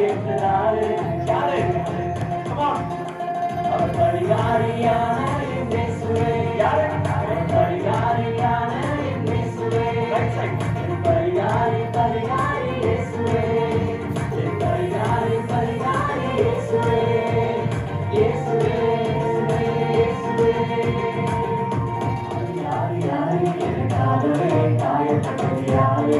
ஏற்றுனாரு. யாரு? Come on. அவர் பரிகாரியான என் இயேசுவே. யாரு? அவர் பரிகாரியான என் இயேசுவே. Right side. என் பரிகாரி பரிகாரி இயேசுவே. என் பரிகாரி பரிகாரி இயேசுவே. இயேசுவே இயேசுவே இயேசுவே. யாரு யாரு எனக்காகவே காயப்பட்டது யாரு?